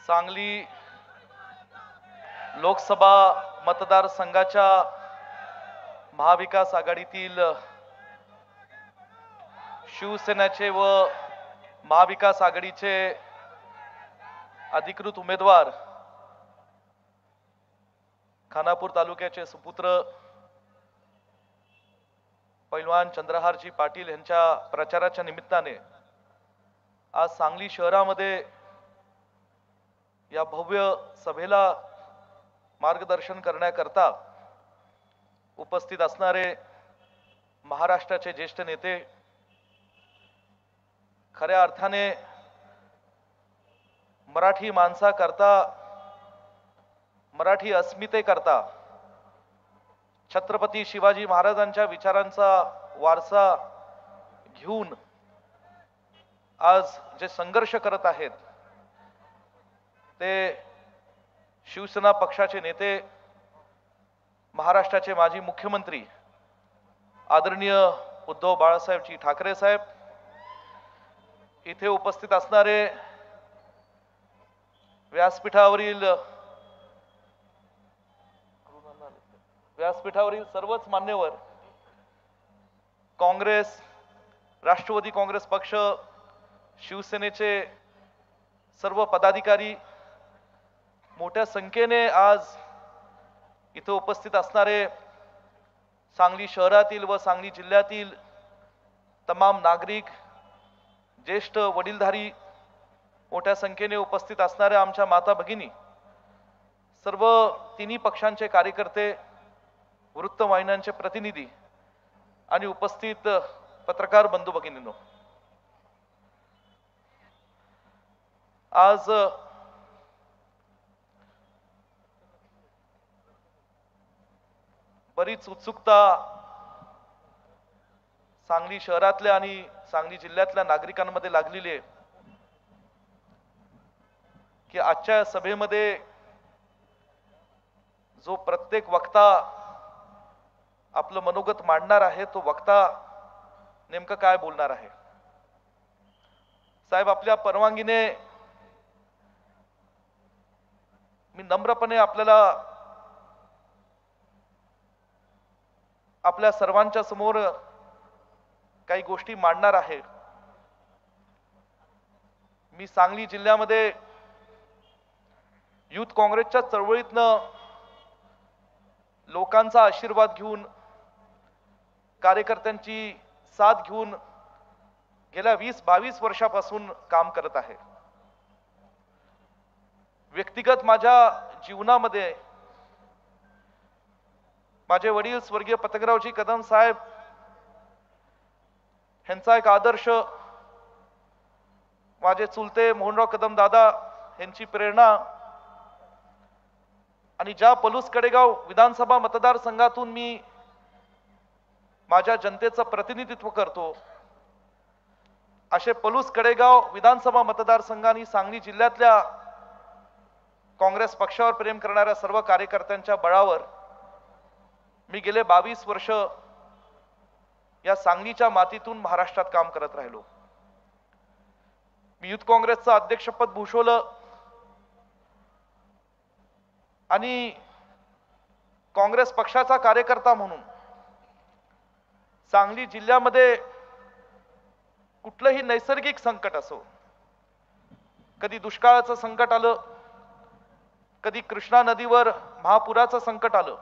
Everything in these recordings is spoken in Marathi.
सांगली लोकसभा मतदारसंघाच्या महाविकास आघाडीतील शिवसेनेचे व महाविकास आघाडीचे अधिकृत उमेदवार खानापूर तालुक्याचे सुपुत्र पैलवान चंद्रहारजी पाटील यांच्या प्रचाराच्या निमित्ताने आज सांगली शहरामध्ये या भव्य सभेला मार्गदर्शन करण्याकरता उपस्थित असणारे महाराष्ट्राचे ज्येष्ठ नेते, खऱ्या अर्थाने मराठी माणसाकरता, मराठी अस्मितेकरता छत्रपती शिवाजी महाराजांच्या विचारांचा वारसा घेऊन आज जे संघर्ष करत आहेत ते शिवसेना पक्षाचे नेते, महाराष्ट्राचे माजी मुख्यमंत्री आदरणीय उद्धव बाळासाहेबजी ठाकरे साहेब, इथे उपस्थित असणारे व्यासपीठावरील सर्वच मान्यवर, काँग्रेस, राष्ट्रवादी काँग्रेस पक्ष, शिवसेनेचे सर्व पदाधिकारी, मोठ्या संख्येने आज इथे उपस्थित असणारे सांगली शहरातील व सांगली जिल्ह्यातील तमाम नागरिक, ज्येष्ठ वडीलधारी, मोठ्या संख्येने उपस्थित असणाऱ्या आमच्या माता भगिनी, सर्व तिन्ही पक्षांचे कार्यकर्ते, वृत्तवाहिन्यांचे प्रतिनिधी आणि उपस्थित पत्रकार बंधू भगिनींनो, आज बरीच उत्सुकता सांगली शहरातल्या आणि सांगली जिल्ह्यातल्या नागरिकांमध्ये लागलेली आहे की आजच्या सभेमध्ये जो प्रत्येक वक्ता आपलं मनोगत मांडणार आहे तो वक्ता नेमकं काय बोलणार आहे. साहेब, आपल्या परवानगीने मी नम्रपणे आपल्याला आपल्या सर्वांच्या समोर काही गोष्टी मांडणार आहे. मी सांगली जिल्ह्यामध्ये युथ काँग्रेसच्या चळवळीतनं लोकांचा आशीर्वाद घेऊन, कार्यकर्त्यांची साथ घेऊन गेल्या 20-22 वर्षापासून काम करत आहे. व्यक्तिगत माझ्या जीवनामध्ये माझे वडील स्वर्गीय पतंगरावजी कदम साहेब यांचा एक आदर्श, माझे चुलते मोहनराव कदम दादा यांची प्रेरणा आणि ज्या पलूस कडेगाव विधानसभा मतदारसंघातून मी माझ्या जनतेचं प्रतिनिधित्व करतो, असे पलूस कडेगाव विधानसभा मतदारसंघाने सांगली जिल्ह्यातल्या काँग्रेस पक्षावर प्रेम करणाऱ्या सर्व कार्यकर्त्यांच्या बळावर मी गेले 22 वर्ष या सांगलीच्या मातीतून महाराष्ट्रात काम करत राहिलो. मी युथ काँग्रेसचं अध्यक्षपद भूषवलं आणि काँग्रेस पक्षाचा कार्यकर्ता म्हणून सांगली जिल्ह्यामध्ये कुठलंही नैसर्गिक संकट असो, कधी दुष्काळाचं संकट आलं, कधी कृष्णा नदीवर महापुराचं संकट आलं,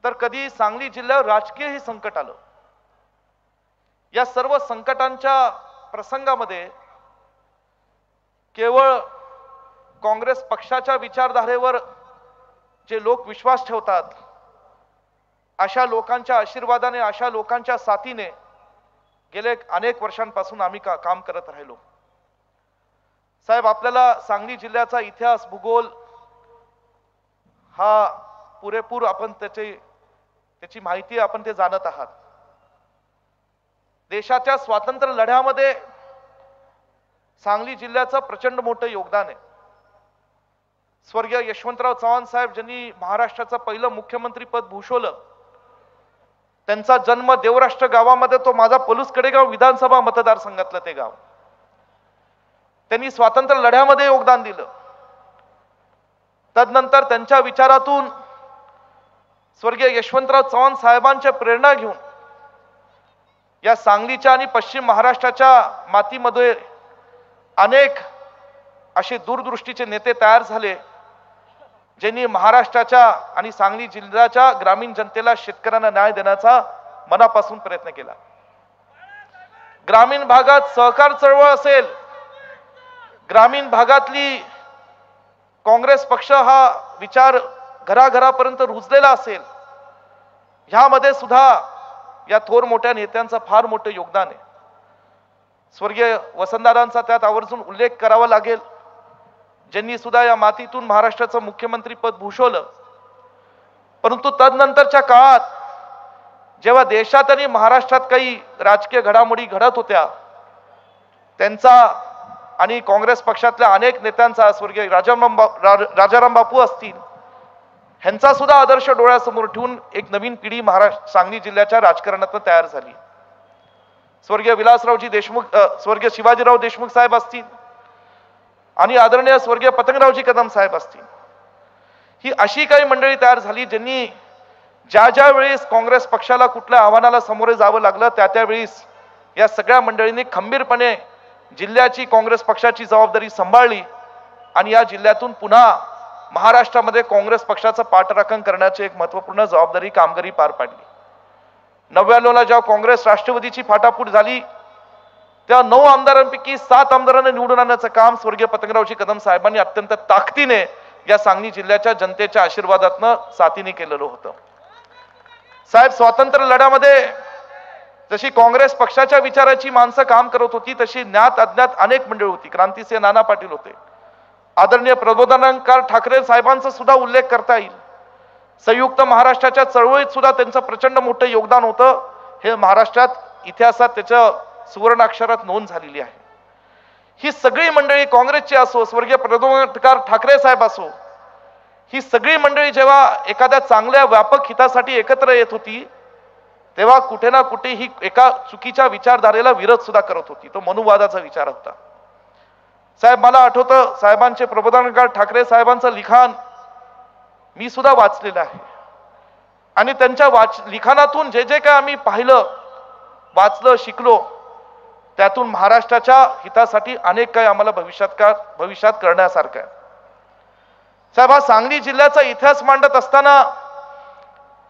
तर कधी सांगली जिल्ह्यावर राजकीयही संकट आलं. या सर्व संकटांच्या प्रसंगामध्ये केवळ काँग्रेस पक्षाच्या विचारधारेवर जे लोक विश्वास ठेवतात, अशा लोकांच्या आशीर्वादाने, अशा लोकांच्या साथीने गेले अनेक वर्षांपासून आम्ही काम करत राहिलो. साहेब, आपल्याला सांगली जिल्ह्याचा इतिहास, भूगोल हा पुरेपूर आपण त्याची माहिती आपण ते जाणत आहात. देशाच्या स्वातंत्र्य लढ्यामध्ये सांगली जिल्ह्याचं प्रचंड मोठं योगदान आहे. स्वर्गीय यशवंतराव चव्हाण साहेब ज्यांनी महाराष्ट्राचं पहिलं मुख्यमंत्री पद भूषवलं, त्यांचा जन्म देवराष्ट्र गावामध्ये, तो माझा पलूस कडेगाव विधानसभा मतदारसंघातलं ते गाव. त्यांनी स्वातंत्र्य लढ्यामध्ये योगदान दिलं. तदनंतर त्यांच्या विचारातून स्वर्गीय यशवंतराव चव्हाण साहेबांच्या प्रेरणा घेऊन या सांगलीच्या आणि पश्चिम महाराष्ट्राच्या मातीमध्ये अनेक असे दूरदृष्टीचे नेते तयार झाले, ज्यांनी महाराष्ट्राच्या आणि सांगली जिल्ह्याच्या ग्रामीण जनतेला, शेतकऱ्यांना न्याय देण्याचा मनापासून प्रयत्न केला. ग्रामीण भागात सहकार चळवळ असेल, ग्रामीण भागातली काँग्रेस पक्ष हा विचार घराघरापर्यंत रुजलेला असेल, ह्यामध्ये सुद्धा या थोर मोठ्या नेत्यांचं फार मोठं योगदान आहे. स्वर्गीय वसंतदादांचा त्यात आवर्जून उल्लेख करावा लागेल, ज्यांनी सुद्धा या मातीतून महाराष्ट्राचं मुख्यमंत्री पद भूषवलं. परंतु तदनंतरच्या काळात जेव्हा देशात आणि महाराष्ट्रात काही राजकीय घडामोडी घडत होत्या, त्यांचा आणि काँग्रेस पक्षातल्या अनेक नेत्यांचा, स्वर्गीय राजाराम बापू असतील, ह्यांचा सुद्धा आदर्श डोळ्यासमोर ठेवून एक नवीन पिढी महाराष्ट्र सांगली जिल्ह्याच्या राजकारणात तयार झाली. स्वर्गीय विलासरावजी देशमुख, स्वर्गीय शिवाजीराव देशमुख साहेब असतील आणि आदरणीय स्वर्गीय पतंगरावजी कदम साहेब असतील, ही अशी काही मंडळी तयार झाली ज्यांनी ज्या ज्या वेळेस काँग्रेस पक्षाला कुठल्या आव्हानाला सामोरे जावं लागलं, त्या त्यावेळेस या सगळ्या मंडळींनी खंबीरपणे जिल्ह्याची, काँग्रेस पक्षाची जबाबदारी सांभाळली आणि या जिल्ह्यातून पुन्हा महाराष्ट्रामध्ये काँग्रेस पक्षाचं पाठराखण करण्याची एक महत्त्वपूर्ण जबाबदारी, कामगिरी पार पाडली. 99ला जेव्हा काँग्रेस राष्ट्रवादीची फाटाफूट झाली, त्या 9 आमदारांपैकी 7 आमदारांना निवडून आणण्याचं काम स्वर्गीय पतंगरावजी कदम साहेबांनी अत्यंत ताकदीने या सांगली जिल्ह्याच्या जनतेच्या आशीर्वादातनं साथीने केलेलं होतं. साहेब, स्वातंत्र्य लढ्यामध्ये जशी काँग्रेस पक्षाच्या विचाराची माणसं काम करत होती, तशी ज्ञात अज्ञात अनेक मंडळी होती. क्रांतिसिंह नाना पाटील होते, आदरणीय प्रबोधनकार ठाकरे साहेबांचा सुद्धा उल्लेख करता येईल. संयुक्त महाराष्ट्राच्या चळवळीत सुद्धा त्यांचं प्रचंड मोठं योगदान होतं. हे महाराष्ट्रात इतिहासात त्याचं सुवर्णाक्षरात नोंद झालेली आहे. ही सगळी मंडळी काँग्रेसची असो, स्वर्गीय प्रबोधनकार ठाकरे साहेब असो, ही सगळी मंडळी जेव्हा एखाद्या चांगल्या व्यापक हितासाठी एकत्र येत होती, तेव्हा कुठे ना कुठे ही एका चुकीच्या विचारधारेला विरोध सुद्धा करत होती. तो मनुवादाचा विचार होता. साहेब, मला आठवतं साहेबांचे, प्रबोधनकार ठाकरे साहेबांचं लिखाण मी सुद्धा वाचलेलं आहे आणि त्यांच्या लिखाणातून जे जे काय आम्ही पाहिलं, वाचलं, शिकलो, त्यातून महाराष्ट्राच्या हितासाठी अनेक काही आम्हाला भविष्यात करण्यासारखं आहे. साहेब, हा सांगली जिल्ह्याचा इतिहास मांडत असताना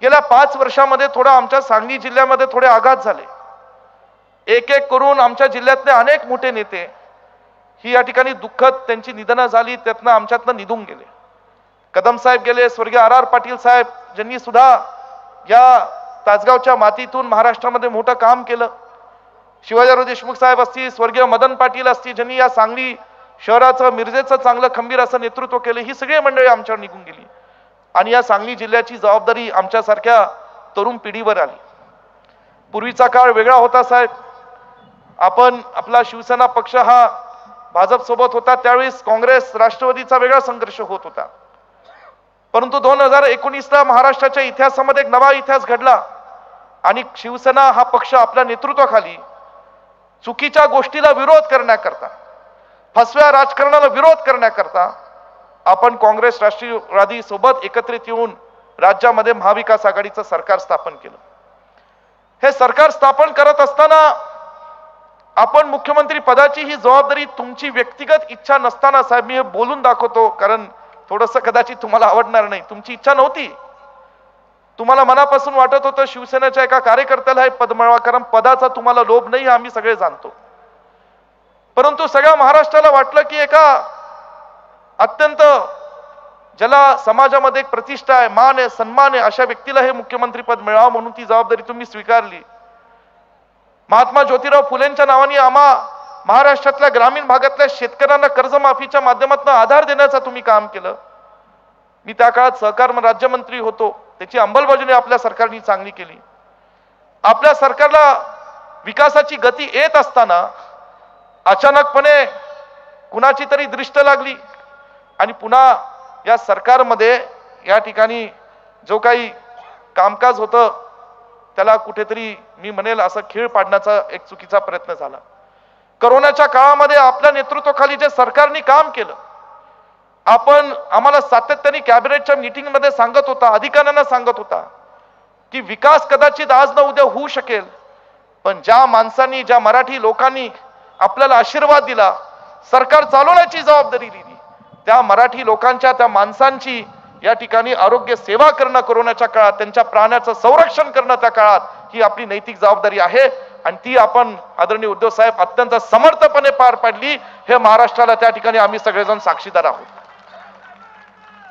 गेल्या 5 वर्षामध्ये थोडा आमच्या सांगली जिल्ह्यामध्ये थोडे आघात झाले. एक एक करून आमच्या जिल्ह्यातले अनेक मोठे नेते ही या ठिकाणी दुःखद त्यांची निधनं झाली, त्यातनं आमच्यातनं निघून गेले. कदम साहेब गेले, स्वर्गीय RR पाटील साहेब ज्यांनी सुद्धा या तासगावच्या मातीतून महाराष्ट्रामध्ये मोठं काम केलं, शिवाजीराव देशमुख साहेब असतील, स्वर्गीय मदन पाटील असतील, ज्यांनी या सांगली शहराचं, मिरजेचं चांगलं खंबीर असं नेतृत्व केलं, ही सगळी मंडळी आमच्यावर निघून गेली आणि या सांगली जिल्ह्याची जबाबदारी आमच्यासारख्या तरुण पिढीवर आली. पूर्वीचा काळ वेगळा होता साहेब. आपला शिवसेना पक्ष हा भाजप सोबत होता, त्यावेळेस काँग्रेस राष्ट्रवादीचा वेगळा संघर्ष होत होता. परंतु 2019ला महाराष्ट्राच्या इतिहासामध्ये एक नवा इतिहास घडला आणि शिवसेना हा पक्ष आपल्या नेतृत्वाखाली चुकीच्या गोष्टीला विरोध करण्याकरता, फसव्या राजकारणाला विरोध करण्याकरता आपण काँग्रेस राष्ट्रवादी सोबत एकत्रित येऊन राज्यामध्ये महाविकास आघाडीचं सरकार स्थापन केलं. हे सरकार स्थापन करत असताना आपण मुख्यमंत्री पदाची ही जबाबदारी तुमची व्यक्तिगत इच्छा नसताना, साहेब मी हे बोलून दाखवतो कारण थोडंसं कदाचित तुम्हाला आवडणार नाही, तुमची इच्छा नव्हती, तुम्हाला मनापासून वाटत होतं शिवसेनेच्या एका कार्यकर्त्याला हे पद मिळावं, कारण पदाचा तुम्हाला लोभ नाही, आम्ही सगळे जाणतो. परंतु सगळ्या महाराष्ट्राला वाटलं की एका अत्यंत ज्याला समाजामध्ये एक प्रतिष्ठा आहे, मान आहे, सन्मान आहे, अशा व्यक्तीला हे मुख्यमंत्री पद मिळावं, म्हणून ती जबाबदारी तुम्ही स्वीकारली. महात्मा ज्योतिराव फुलेंच्या नावाने महाराष्ट्रातल्या ग्रामीण भागातल्या शेतकऱ्यांना कर्जमाफीच्या माध्यमातून आधार देण्याचं तुम्ही काम केलं. मी त्या काळात सहकार राज्यमंत्री होतो, त्याची अंमलबजावणी आपल्या सरकारने चांगली केली. आपल्या सरकारला विकासाची गती येत असताना अचानकपणे कुणाची तरी दृष्ट लागली आणि पुन्हा या सरकारमध्ये या ठिकाणी जो काही कामकाज होतं त्याला कुठेतरी मी म्हणेल असं खीळ पाडण्याचा एक चुकीचा प्रयत्न झाला. कोरोनाच्या काळामध्ये आपल्या नेतृत्वाखाली जे सरकारने काम केलं, आपण आम्हाला सातत्याने कॅबिनेटच्या मीटिंगमध्ये सांगत होता, अधिकाऱ्यांना सांगत होता की विकास कदाचित आज न उद्या होऊ शकेल, पण ज्या माणसांनी, ज्या मराठी लोकांनी आपल्याला आशीर्वाद दिला, सरकार चालवण्याची जबाबदारी दिली, त्या मराठी लोकांच्या, त्या माणसांची या ठिकाणी आरोग्य सेवा करणं कोरोनाच्या काळात, त्यांच्या प्राणाचं संरक्षण करणं त्या काळात, ही आपली नैतिक जबाबदारी आहे आणि ती आपण आदरणीय उद्धव साहेब अत्यंत समर्थपणे पार पाडली. हे महाराष्ट्राला त्या ठिकाणी आम्ही सगळेजण साक्षीदार आहोत.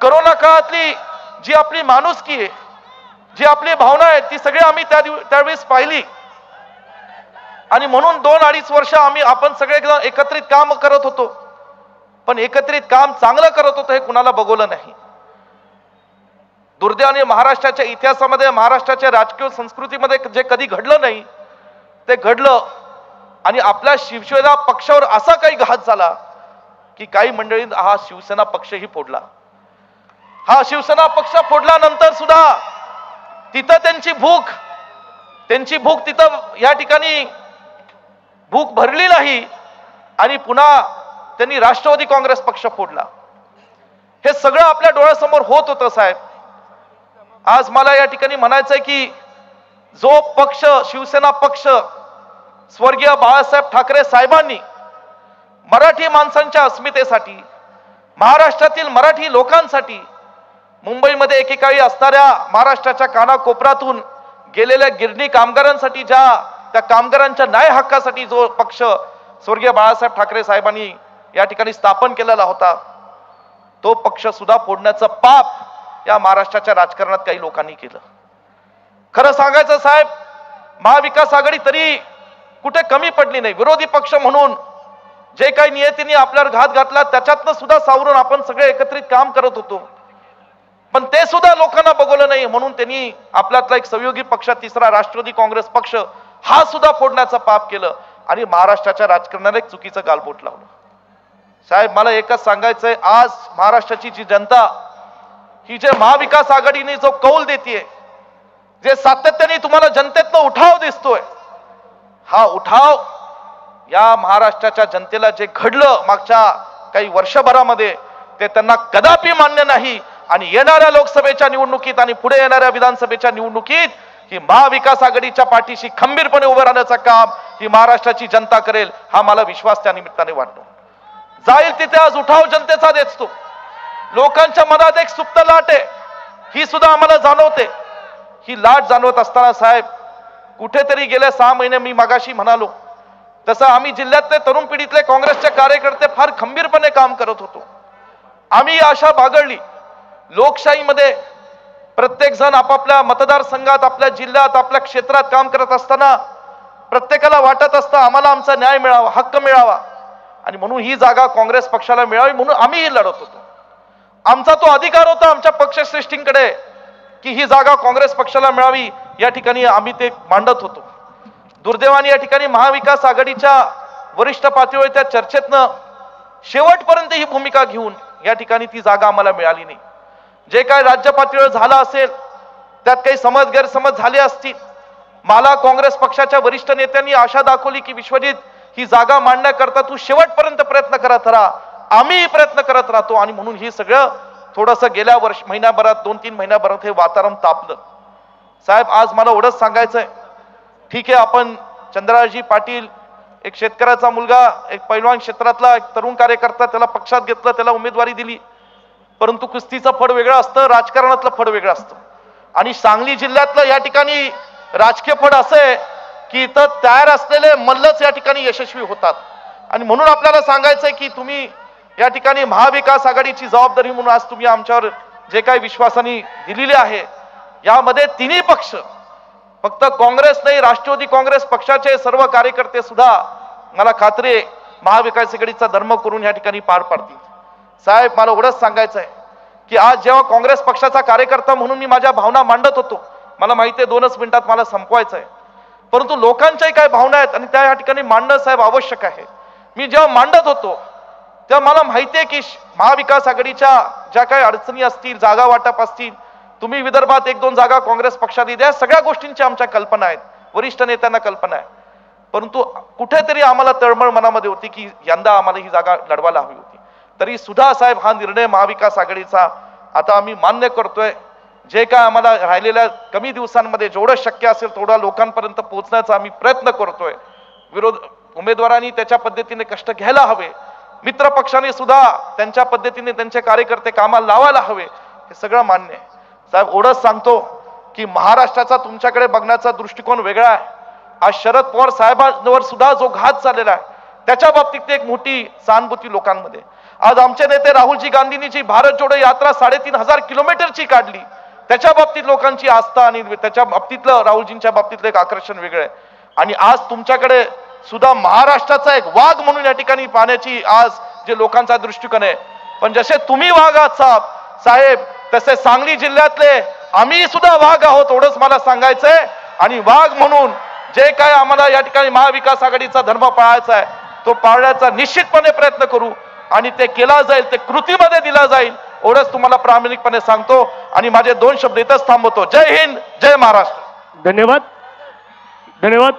कोरोना काळातली जी आपली माणुसकी आहे, जी आपली भावना आहे, ती सगळी आम्ही त्यावेळेस पाहिली आणि म्हणून 2-2.5 वर्ष आपण सगळेजण एकत्रित काम करत होतो, पण एकत्रित काम चांगलं करत होतो हे कुणाला बघवलं नाही. दुर्दैवाने महाराष्ट्राच्या इतिहासामध्ये, महाराष्ट्राच्या राजकीय संस्कृतीमध्ये जे कधी घडलं नाही ते घडलं आणि आपल्या शिवसेना पक्षावर असा काही घात झाला की काही मंडळींनी हा शिवसेना पक्षही फोडला. हा शिवसेना पक्ष फोडल्यानंतर सुद्धा तिथं त्यांची भूक तिथं या ठिकाणी भूक भरली नाही आणि पुन्हा त्यांनी राष्ट्रवादी काँग्रेस पक्ष फोडला. हे सगळं आपल्या डोळ्यासमोर होत होतं साहेब. आज मला या ठिकाणी म्हणायचंय की जो पक्ष, शिवसेना पक्ष, स्वर्गीय बाळासाहेब ठाकरे साहेबांनी मराठी माणसांच्या अस्मितेसाठी, महाराष्ट्रातील मराठी लोकांसाठी, मुंबईमध्ये एकेकाळी असणाऱ्या महाराष्ट्राच्या कानाकोपऱ्यातून गेलेल्या गिरणी कामगारांसाठी, त्या कामगारांच्या न्याय हक्कासाठी जो पक्ष स्वर्गीय बाळासाहेब ठाकरे साहेबांनी या ठिकाणी स्थापन केलेला होता, तो पक्ष सुद्धा फोडण्याचं पाप या महाराष्ट्राच्या राजकारणात काही लोकांनी केलं. खरं सांगायचं साहेब, महाविकास आघाडी तरी कुठे कमी पडली नाही. विरोधी पक्ष म्हणून जे काही नियतीने आपल्यावर घात घातला त्याच्यातनं सुद्धा सावरून आपण सगळे एकत्रित काम करत होतो, पण ते सुद्धा लोकांना बघवलं नाही. म्हणून त्यांनी आपल्यातला एक सहयोगी पक्ष, तिसरा राष्ट्रवादी काँग्रेस पक्ष, हा सुद्धा फोडण्याचं पाप केलं आणि महाराष्ट्राच्या राजकारणाला एक चुकीचं गालबोट लावलं. साहेब, मला एकच सांगायचंय, आज महाराष्ट्राची जी जनता, ही जे महाविकास आघाडीने जो कौल देतीये, जे सातत्याने तुम्हाला जनतेतनं उठाव दिसतोय, हा उठाव या महाराष्ट्राच्या जनतेला जे घडलं मागच्या काही वर्षभरामध्ये, ते त्यांना कदापि मान्य नाही. आणि येणाऱ्या लोकसभेच्या निवडणुकीत आणि पुढे येणाऱ्या विधानसभेच्या निवडणुकीत ही महाविकास आघाडीच्या पाठीशी खंबीरपणे उभं राहण्याचं काम ही महाराष्ट्राची जनता करेल, हा मला विश्वास त्या निमित्ताने वाटतो. जाईल तिथे आज उठाव जनतेचा दिसतो. लोकांच्या मनात एक सुप्त लाट आहे, ही सुद्धा आम्हाला जाणवते. ही लाट जाणवत असताना साहेब, कुठेतरी गेल्या 6 महिने मी मगाशी म्हणालो तसं आम्ही जिल्ह्यातले तरुण पिढीतले काँग्रेसचे कार्यकर्ते फार खंबीरपणे काम करत होतो. आम्ही आशा बागळली. लोकशाहीमध्ये प्रत्येक जण आपापल्या मतदारसंघात, आपल्या जिल्ह्यात, आपल्या क्षेत्रात काम करत असताना प्रत्येकाला वाटत असतं आम्हाला आमचा न्याय मिळावा, हक्क मिळावा आणि म्हणून ही जागा काँग्रेस पक्षाला मिळावी म्हणून आम्हीही लढत होतो. आमचा तो अधिकार होता आमच्या पक्षश्रेष्ठींकडे की ही जागा काँग्रेस पक्षाला मिळावी, या ठिकाणी आम्ही ते मांडत होतो. दुर्दैवाने या ठिकाणी महाविकास आघाडीच्या वरिष्ठ पातळीवर त्या चर्चेतनं शेवटपर्यंत ही भूमिका घेऊन या ठिकाणी ती जागा आम्हाला मिळाली नाही. जे काही राज्य पातळीवर झालं असेल त्यात काही गैरसमज झाले असतील. मला काँग्रेस पक्षाच्या वरिष्ठ नेत्यांनी आशा दाखवली की विश्वजित, ही जागा मांडण्याकरता तू शेवटपर्यंत प्रयत्न करत राहा, आम्हीही प्रयत्न करत राहतो. आणि म्हणून ही सगळं थोडंसं गेल्या महिन्याभरात, 2-3 महिन्याभरात हे वातावरण तापलं. साहेब, आज मला एवढंच सांगायचंय, ठीक आहे, आपण चंद्ररावजी पाटील, एक शेतकऱ्याचा मुलगा, एक पैलवान क्षेत्रातला एक तरुण कार्यकर्ता, त्याला पक्षात घेतलं, त्याला उमेदवारी दिली, परंतु कुस्तीचं फड वेगळं असतं, राजकारणातलं फड वेगळं असतं. आणि सांगली जिल्ह्यातलं या ठिकाणी राजकीय फड असं आहे की इथं तयार असलेले मल्लच या ठिकाणी यशस्वी होतात. आणि म्हणून आपल्याला सांगायचंय की तुम्ही या ठिकाणी महाविकास आघाडीची जबाबदारी म्हणून आज तुम्ही आमच्यावर जे काही विश्वासाने दिलेले आहे, यामध्ये तिन्ही पक्ष, फक्त काँग्रेस नाही, राष्ट्रवादी काँग्रेस पक्षाचे सर्व कार्यकर्ते सुद्धा मला खात्री आहे महाविकास आघाडीचा धर्म करून या ठिकाणी पार पाडतील. साहेब, मला एवढंच सांगायचं आहे की आज जेव्हा काँग्रेस पक्षाचा कार्यकर्ता म्हणून मी माझ्या भावना मांडत होतो, मला माहिती आहे 2च मिनिटात मला संपवायचं आहे, परंतु लोकांच्याही काय भावना आहेत आणि त्या या ठिकाणी मांडणं साहेब आवश्यक आहे. मी जेव्हा मांडत होतो तेव्हा मला माहिती आहे की महाविकास आघाडीच्या ज्या काही अडचणी असतील, जागा वाटप असतील, तुम्ही विदर्भात 1-2 जागा काँग्रेस पक्षात द्या, सगळ्या गोष्टींची आमच्या कल्पना आहेत, वरिष्ठ नेत्यांना कल्पना आहे. परंतु कुठेतरी आम्हाला तळमळ मनामध्ये होती की यंदा आम्हाला ही जागा लढवायला हवी होती. तरी सुद्धा साहेब हा निर्णय महाविकास आघाडीचा आता आम्ही मान्य करतोय. जे काय आम्हाला राहिलेल्या कमी दिवसांमध्ये जेवढं शक्य असेल तेवढा लोकांपर्यंत पोहोचण्याचा आम्ही प्रयत्न करतोय. उमेदवारांनी त्याच्या पद्धतीने कष्ट घ्यायला हवे, मित्र पक्षाने सुद्धा त्यांच्या पद्धतीने त्यांचे कार्यकर्ते कामाला लावायला हवे, हे सगळं मान्य आहे. साहेब एवढंच सांगतो की महाराष्ट्राचा तुमच्याकडे बघण्याचा दृष्टिकोन वेगळा आहे. आज शरद पवार साहेबांवर सुद्धा जो घात झालेला आहे त्याच्या बाबतीत एक मोठी सहानुभूती लोकांमध्ये. आज आमचे नेते राहुलजी गांधींनी जी भारत जोडो यात्रा 3,500 किलोमीटरची काढली, त्याच्या बाबतीत लोकांची आस्था आणि त्याच्या बाबतीतलं राहुलजींच्या बाबतीतलं एक आकर्षण वेगळं आहे. आणि आज तुमच्याकडे सुद्धा महाराष्ट्राचा एक वाघ म्हणून या ठिकाणी पाहण्याची आज जे लोकांचा दृष्टिकोन आहे. पण जसे तुम्ही वाघ आहात साहेब, तसे सांगली जिल्ह्यातले आम्ही सुद्धा वाघ आहोत, एवढंच मला सांगायचंय. आणि वाघ म्हणून जे काय आम्हाला या ठिकाणी महाविकास आघाडीचा धर्म पाळायचा आहे तो पाळण्याचा निश्चितपणे प्रयत्न करू आणि ते केला जाईल, ते कृतीमध्ये दिला जाईल, एवढंच तुम्हाला प्रामाणिकपणे सांगतो आणि माझे 2 शब्द इथंच थांबवतो. जय हिंद, जय महाराष्ट्र. धन्यवाद. धन्यवाद.